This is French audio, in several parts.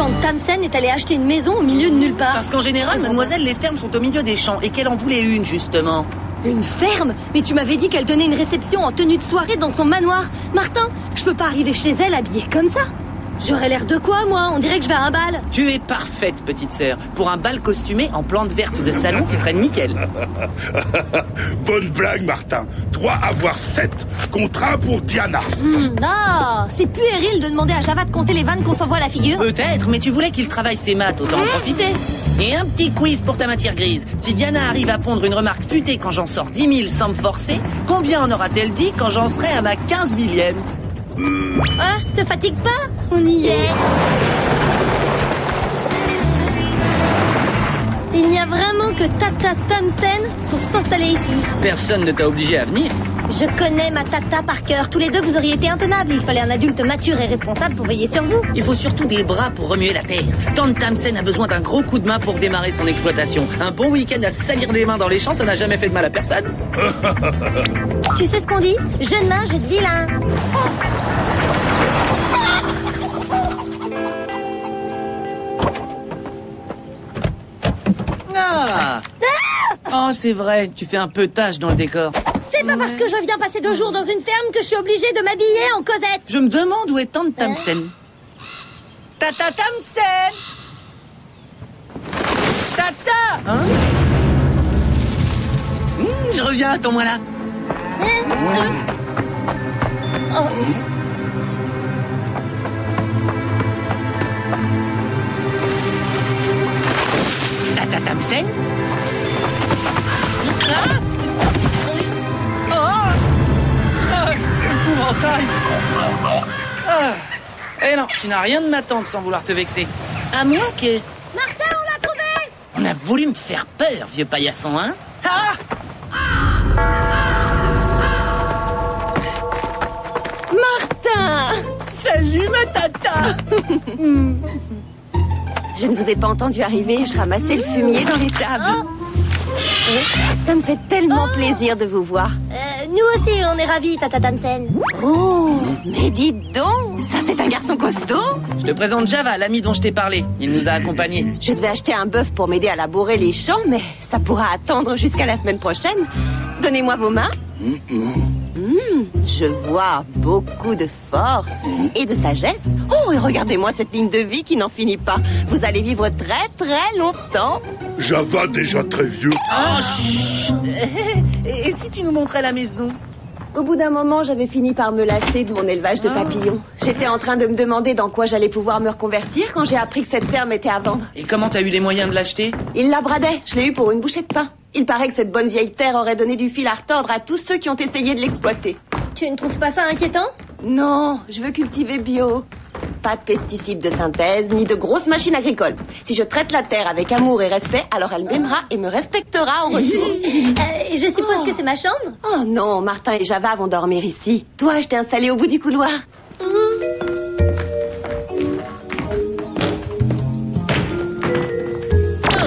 Tante Tamsen est allée acheter une maison au milieu de nulle part. Parce qu'en général, mademoiselle, les fermes sont au milieu des champs et qu'elle en voulait une, justement. Une ferme? Mais tu m'avais dit qu'elle donnait une réception en tenue de soirée dans son manoir. Martin, je peux pas arriver chez elle habillée comme ça. J'aurais l'air de quoi, moi? On dirait que je vais à un bal. Tu es parfaite, petite sœur. Pour un bal costumé en plante verte de salon, tu serais nickel. Bonne blague, Martin. 3 à voir 7. Contre 1 pour Diana. Non, c'est puéril de demander à Java de compter les vannes qu'on s'envoie à la figure. Peut-être, mais tu voulais qu'il travaille ses maths, autant en profiter. Et un petit quiz pour ta matière grise. Si Diana arrive à pondre une remarque futée quand j'en sors 10 000 sans me forcer, combien en aura-t-elle dit quand j'en serai à ma 15 millième? Ah, te fatigue pas? On y est. Il n'y a vraiment que Tata Tamsen pour s'installer ici. Personne ne t'a obligé à venir. Je connais ma Tata par cœur. Tous les deux, vous auriez été intenables. Il fallait un adulte mature et responsable pour veiller sur vous. Il faut surtout des bras pour remuer la terre. Tante Tamsen a besoin d'un gros coup de main pour démarrer son exploitation. Un bon week-end à se salir les mains dans les champs, ça n'a jamais fait de mal à personne. Tu sais ce qu'on dit? Jeune main, jette vilain. Ah! Oh, c'est vrai, tu fais un peu tâche dans le décor. C'est pas parce que je viens passer 2 jours dans une ferme que je suis obligée de m'habiller en Cosette. Je me demande où est Tante Tamsen. Tata Tamsen! Tata! Hein? Je reviens, attends-moi là. Tata Tamsen? Épouvantail! Eh non, tu n'as rien de ma tante sans vouloir te vexer. À moi que... Martin, on l'a trouvé! On a voulu me faire peur, vieux paillasson, hein? Ah! Martin! Salut, ma tata! Je ne vous ai pas entendu arriver, je ramassais le fumier dans les tables. Ça me fait tellement plaisir de vous voir. Nous aussi, on est ravis, Tata Tamsen. Oh, mais dites donc, ça c'est un garçon costaud. Je te présente Java, l'ami dont je t'ai parlé. Il nous a accompagnés. Je devais acheter un bœuf pour m'aider à labourer les champs, mais ça pourra attendre jusqu'à la semaine prochaine. Donnez-moi vos mains. Je vois beaucoup de force et de sagesse. Oh, et regardez-moi cette ligne de vie qui n'en finit pas. Vous allez vivre très très longtemps. Java déjà très vieux. Oh, chut! Et si tu nous montrais la maison? Au bout d'un moment, j'avais fini par me lasser de mon élevage de papillons. J'étais en train de me demander dans quoi j'allais pouvoir me reconvertir quand j'ai appris que cette ferme était à vendre. Et comment t'as eu les moyens de l'acheter? Il la bradait, je l'ai eu pour une bouchée de pain. Il paraît que cette bonne vieille terre aurait donné du fil à retordre à tous ceux qui ont essayé de l'exploiter. Tu ne trouves pas ça inquiétant? Non, je veux cultiver bio. Pas de pesticides de synthèse, ni de grosses machines agricoles. Si je traite la terre avec amour et respect, alors elle m'aimera et me respectera en retour. Je suppose que c'est ma chambre? Oh non, Martin et Java vont dormir ici. Toi, je t'ai installé au bout du couloir.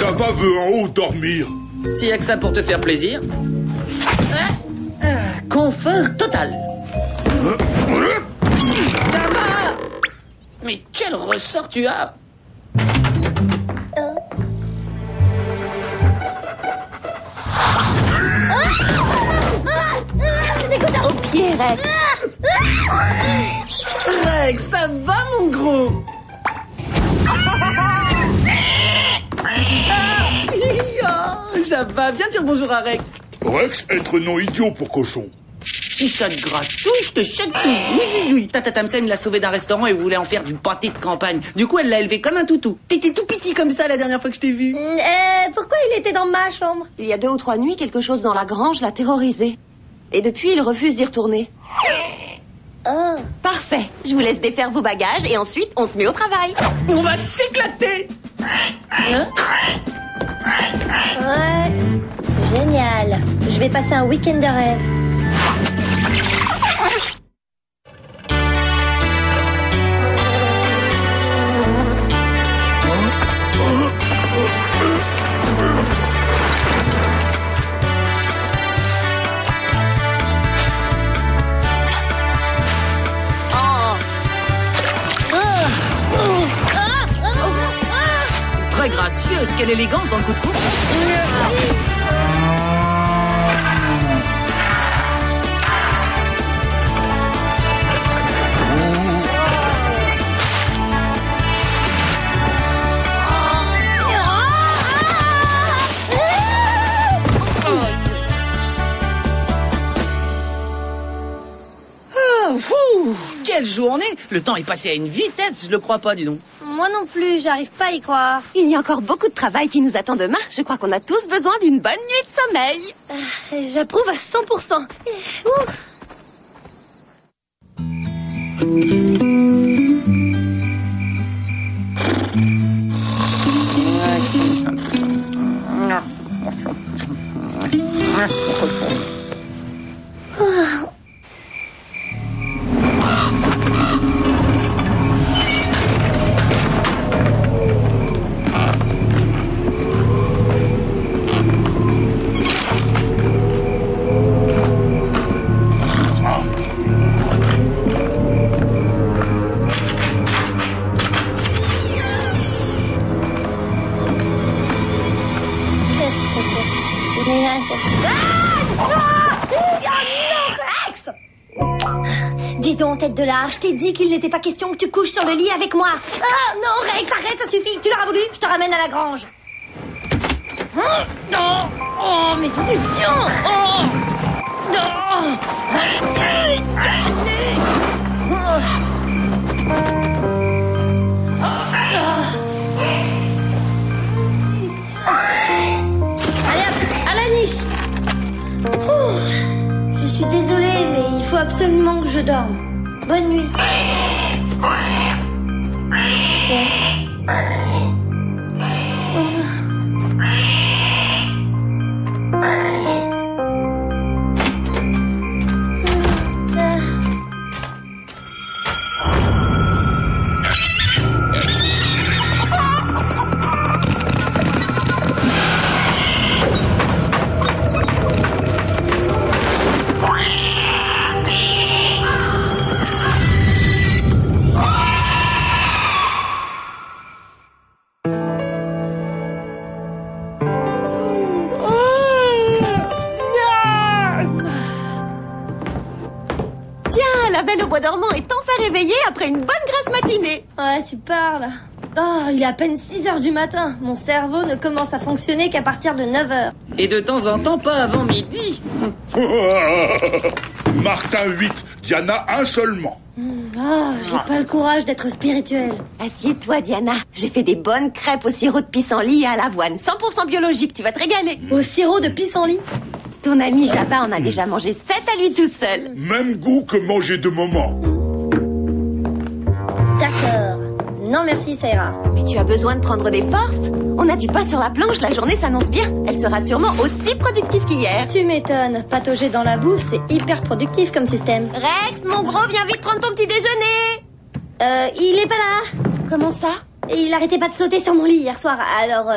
Java veut en haut dormir. S'il y a que ça pour te faire plaisir. Confort total. Java! Mais quel ressort tu as! C'est dégoûtant! Au pied, Rex. Rex, ça va mon gros! Java, viens dire bonjour à Rex. Rex, être non idiot pour cochon. Petit chat de gratouille, je te chatte tout. Oui. Tata Tamsen l'a sauvé d'un restaurant et voulait en faire du pâté de campagne. Du coup, elle l'a élevé comme un toutou. T'étais tout petit comme ça la dernière fois que je t'ai vu. Pourquoi il était dans ma chambre? Il y a 2 ou 3 nuits, quelque chose dans la grange l'a terrorisé. Et depuis, il refuse d'y retourner. Oh. Parfait. Je vous laisse défaire vos bagages et ensuite, on se met au travail. On va s'éclater. Hein? Ouais. Génial. Je vais passer un week-end de rêve. Ma gracieuse, quelle élégance dans le coup de coupe. Quelle journée! Le temps est passé à une vitesse, je le crois pas, dis donc. Moi non plus, j'arrive pas à y croire. Il y a encore beaucoup de travail qui nous attend demain. Je crois qu'on a tous besoin d'une bonne nuit de sommeil. J'approuve à 100%. Ouf. Dis donc, tête de lard, je t'ai dit qu'il n'était pas question que tu couches sur le lit avec moi. Ah non, Rex, arrête, ça suffit. Tu l'auras voulu, je te ramène à la grange. Non. Oh, mais c'est du tien. Oh. Non. Allez hop, à la niche. Je suis désolée, mais il faut absolument que je dorme. Bonne nuit. La belle au bois dormant est enfin réveillée après une bonne grasse matinée. Ouais, tu parles. Oh, il est à peine 6h du matin. Mon cerveau ne commence à fonctionner qu'à partir de 9h. Et de temps en temps, pas avant midi. Martin 8, Diana 1 seulement. Oh, j'ai pas le courage d'être spirituel. Assieds-toi, Diana. J'ai fait des bonnes crêpes au sirop de pissenlit et à l'avoine. 100% biologique, tu vas te régaler. Au sirop de pissenlit. Ton ami Jabba en a déjà mangé 7 à lui tout seul. Même goût que manger de moment. D'accord. Non merci, ça ira. Mais tu as besoin de prendre des forces. On a du pain sur la planche, la journée s'annonce bien. Elle sera sûrement aussi productive qu'hier. Tu m'étonnes. Patauger dans la bouffe, c'est hyper productif comme système. Rex, mon gros, viens vite prendre ton petit déjeuner. Il est pas là. Comment ça? Il arrêtait pas de sauter sur mon lit hier soir. Alors,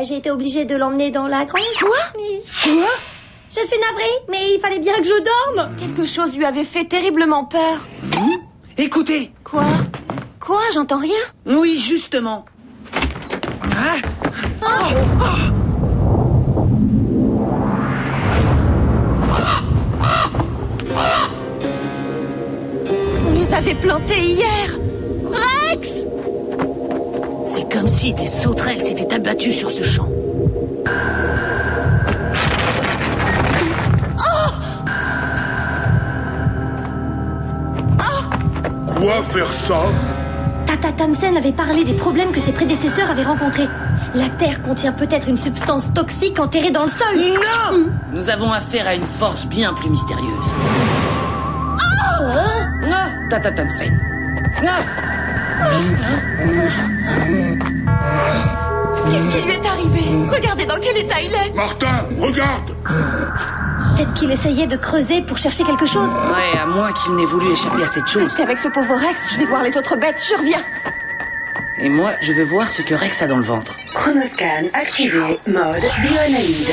j'ai été obligée de l'emmener dans la grange. Quoi? Je suis navrée, mais il fallait bien que je dorme. Quelque chose lui avait fait terriblement peur. Écoutez. Quoi? Quoi? J'entends rien. Oui, justement. On les avait plantés hier. Rex! C'est comme si des sauterelles s'étaient abattues sur ce champ. Quoi faire ça? Tata Tamsen avait parlé des problèmes que ses prédécesseurs avaient rencontrés. La Terre contient peut-être une substance toxique enterrée dans le sol. Non! Nous avons affaire à une force bien plus mystérieuse. Non, Tata Tamsen. Qu'est-ce qui lui est arrivé? Regardez dans quel état il est. Martin, regarde! Peut-être qu'il essayait de creuser pour chercher quelque chose. Ouais, à moins qu'il n'ait voulu échapper à cette chose. Restez avec ce pauvre Rex, je vais voir les autres bêtes, je reviens. Et moi, je veux voir ce que Rex a dans le ventre. Chronoscan activé, mode bioanalyse.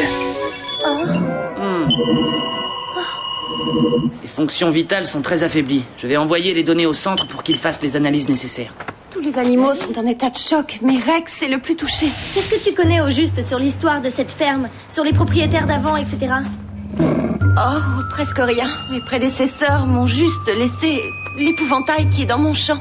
Ses fonctions vitales sont très affaiblies. Je vais envoyer les données au centre pour qu'il fasse les analyses nécessaires. Tout Tous les animaux sont en état de choc, mais Rex est le plus touché. Qu'est-ce que tu connais au juste sur l'histoire de cette ferme, sur les propriétaires d'avant, etc. Oh, presque rien. Mes prédécesseurs m'ont juste laissé l'épouvantail qui est dans mon champ.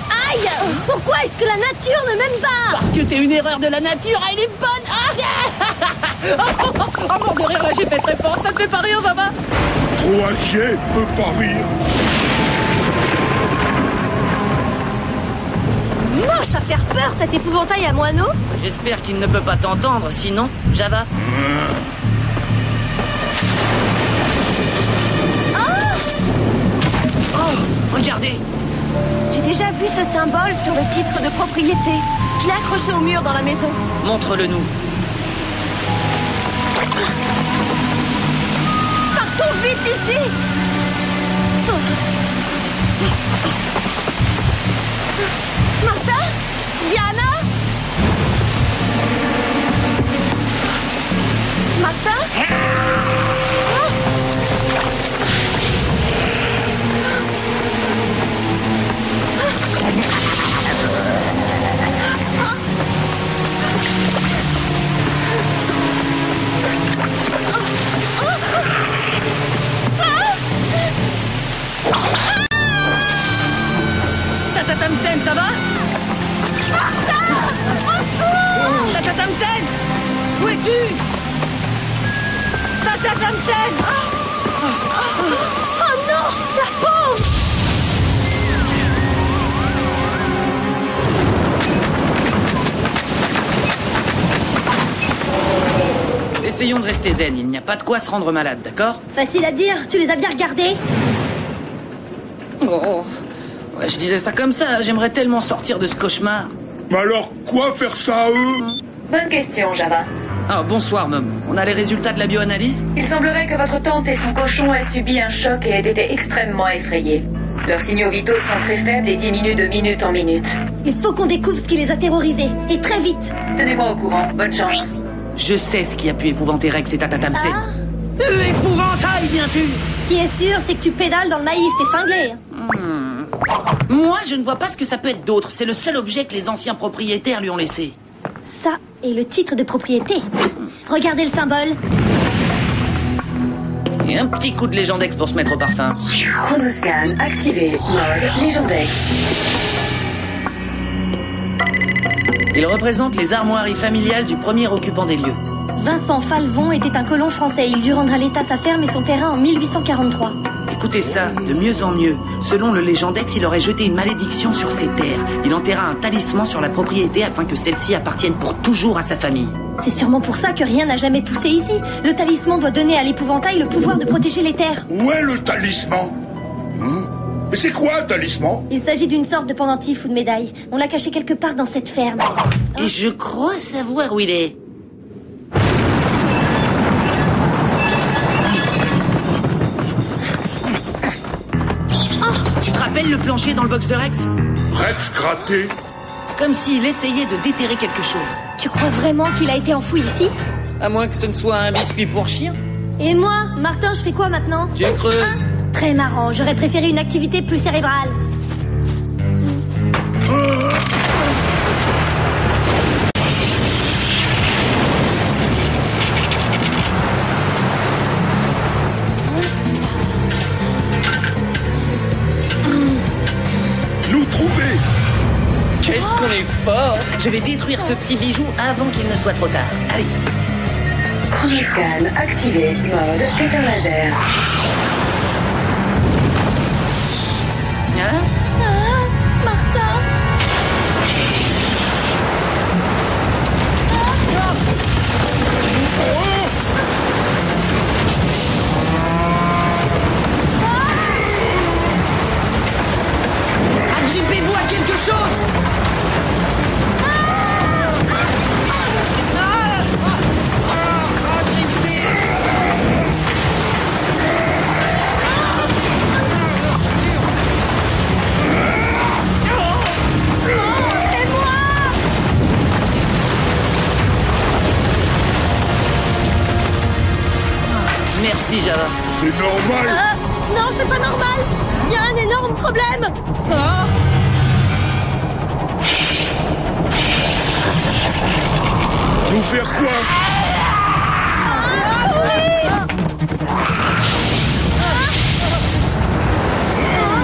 Aïe! Pourquoi est-ce que la nature ne m'aime pas? Parce que t'es une erreur de la nature, elle est bonne. Ah, mort de rire, là j'ai fait très fort, ça te fait pas rire, Java? Trop inquiet, peut pas rire. Moche à faire peur, cet épouvantail à moineaux. J'espère qu'il ne peut pas t'entendre, sinon, Java. Oh, regardez. J'ai déjà vu ce symbole sur le titre de propriété. Je l'ai accroché au mur dans la maison. Montre-le-nous. Partons vite d'ici! Martha? Diana? Martha? Tata Tamsen, ça va? Tata Tamsen! Où es-tu? Tata Tamsen! Oh non! La pauvre! Essayons de rester zen, il n'y a pas de quoi se rendre malade, d'accord? Facile à dire, tu les as bien regardés? Oh, ouais, je disais ça comme ça, j'aimerais tellement sortir de ce cauchemar. Mais alors, quoi faire ça à eux? Bonne question, Java. Ah, bonsoir, Mom. On a les résultats de la bioanalyse? Il semblerait que votre tante et son cochon aient subi un choc et aient été extrêmement effrayés. Leurs signaux vitaux sont très faibles et diminuent de minute en minute. Il faut qu'on découvre ce qui les a terrorisés, et très vite. Tenez-moi au courant. Bonne chance. Je sais ce qui a pu épouvanter Rex et Tata Tamsen. Ah. Épouvantail, bien sûr! Ce qui est sûr, c'est que tu pédales dans le maïs, t'es cinglé. Moi, je ne vois pas ce que ça peut être d'autre. C'est le seul objet que les anciens propriétaires lui ont laissé. Ça est le titre de propriété. Regardez le symbole. Et un petit coup de Légendex pour se mettre au parfum. Chronoscan activé. Mode Légendex. Il représente les armoiries familiales du premier occupant des lieux. Vincent Falvon était un colon français. Il dut rendre à l'État sa ferme et son terrain en 1843. Écoutez ça, de mieux en mieux. Selon le Légendex, il aurait jeté une malédiction sur ses terres. Il enterra un talisman sur la propriété afin que celle-ci appartienne pour toujours à sa famille. C'est sûrement pour ça que rien n'a jamais poussé ici. Le talisman doit donner à l'épouvantail le pouvoir de protéger les terres. Où est le talisman? Mais c'est quoi un talisman? Il s'agit d'une sorte de pendentif ou de médaille. On l'a caché quelque part dans cette ferme. Et je crois savoir où il est. Tu te rappelles le plancher dans le box de Rex? Rex gratté? Comme s'il essayait de déterrer quelque chose. Tu crois vraiment qu'il a été enfoui ici? À moins que ce ne soit un biscuit pour chien. Et moi, Martin, je fais quoi maintenant? Tu creuses. Très marrant, j'aurais préféré une activité plus cérébrale. Nous trouver! Qu'est-ce qu'on est fort! Je vais détruire ce petit bijou avant qu'il ne soit trop tard. Allez. Chronoscan activé. Mode cutter laser. Hein? Martin! Agrippez-vous à quelque chose! Agrippez! Merci, Java. C'est normal. Non, c'est pas normal. Il y a un énorme problème. Ah Nous faire quoi?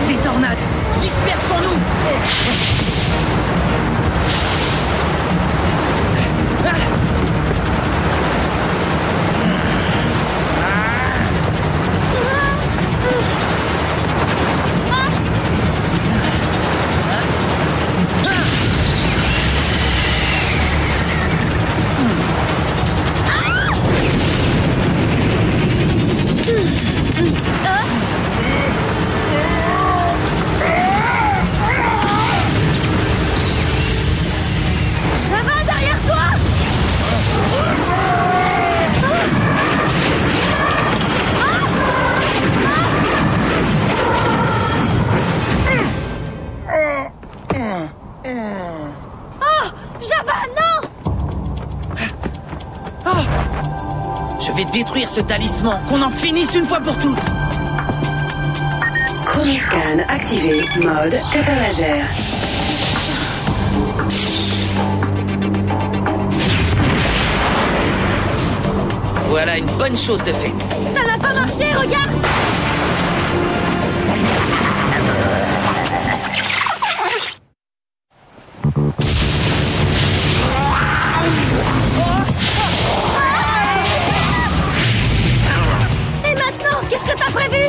Des tornades. Dispersons-nous. Java, derrière toi. Oh, Java, non. Je vais détruire ce talisman, qu'on en finisse une fois pour toutes. Chromoscan activé, mode catalaser. Voilà une bonne chose de faite. Ça n'a pas marché, regarde. Et maintenant, qu'est-ce que t'as prévu?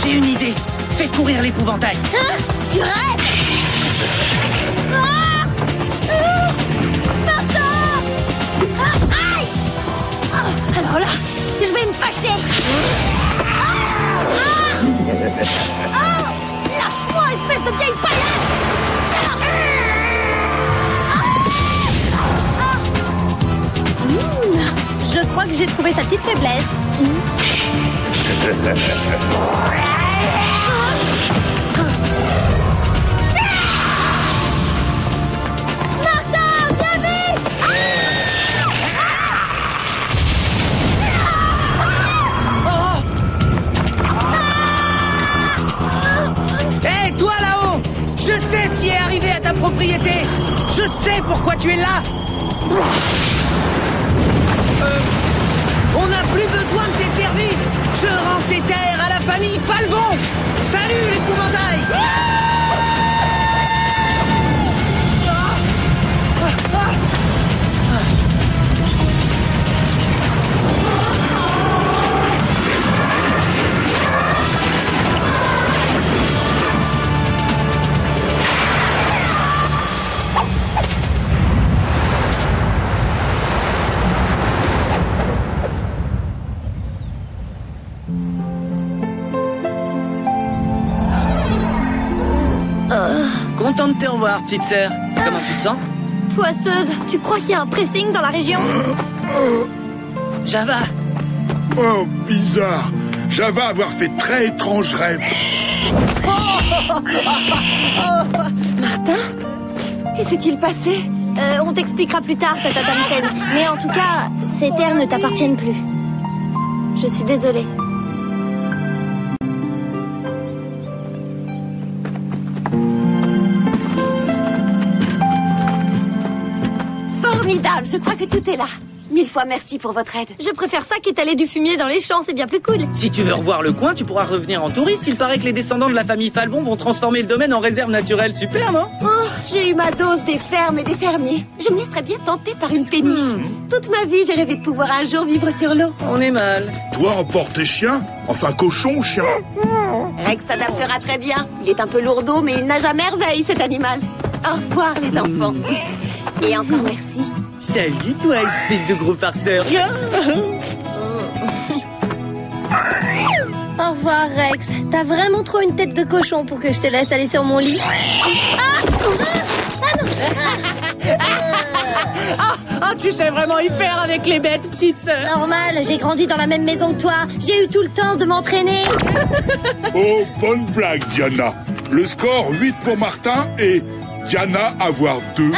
J'ai une idée. Fais courir l'épouvantail. Hein? Tu rêves? Ah! Martin! Ah, aïe! Oh, alors là, je vais me fâcher. Lâche-moi, espèce de vieille paillasse! Je crois que j'ai trouvé sa petite faiblesse. Martin, viens vite! Hé, toi là-haut! Je sais ce qui est arrivé à ta propriété! Je sais pourquoi tu es là! On n'a plus besoin de tes services! Je rends ces terres à la famille Falvon! Salut l'épouvantail! Content de te revoir, petite sœur. Comment tu te sens? Poisseuse, tu crois qu'il y a un pressing dans la région? Java! Oh, bizarre. Java avoir fait très étrange rêve. Martin? Que s'est-il passé? On t'expliquera plus tard, Tata Tamisen. Mais en tout cas, ces terres ne t'appartiennent plus. Je suis désolée. Formidable, je crois que tout est là. 1000 fois merci pour votre aide. Je préfère ça qu'étaler du fumier dans les champs, c'est bien plus cool. Si tu veux revoir le coin, tu pourras revenir en touriste. Il paraît que les descendants de la famille Falvon vont transformer le domaine en réserve naturelle. Super, non? Oh, j'ai eu ma dose des fermes et des fermiers. Je me laisserais bien tenter par une péniche. Toute ma vie, j'ai rêvé de pouvoir un jour vivre sur l'eau. On est mal. Toi, emporter chien? Enfin, cochon ou chien? Rex s'adaptera très bien. Il est un peu lourdeau, mais il nage à merveille, cet animal. Au revoir, les enfants. Et encore merci. Salut toi, espèce de gros farceur. Au revoir, Rex. T'as vraiment trop une tête de cochon pour que je te laisse aller sur mon lit. Tu sais vraiment y faire avec les bêtes, petite sœur. Normal, j'ai grandi dans la même maison que toi. J'ai eu tout le temps de m'entraîner. Oh, bonne blague, Diana. Le score, 8 pour Martin et Diana avoir 2.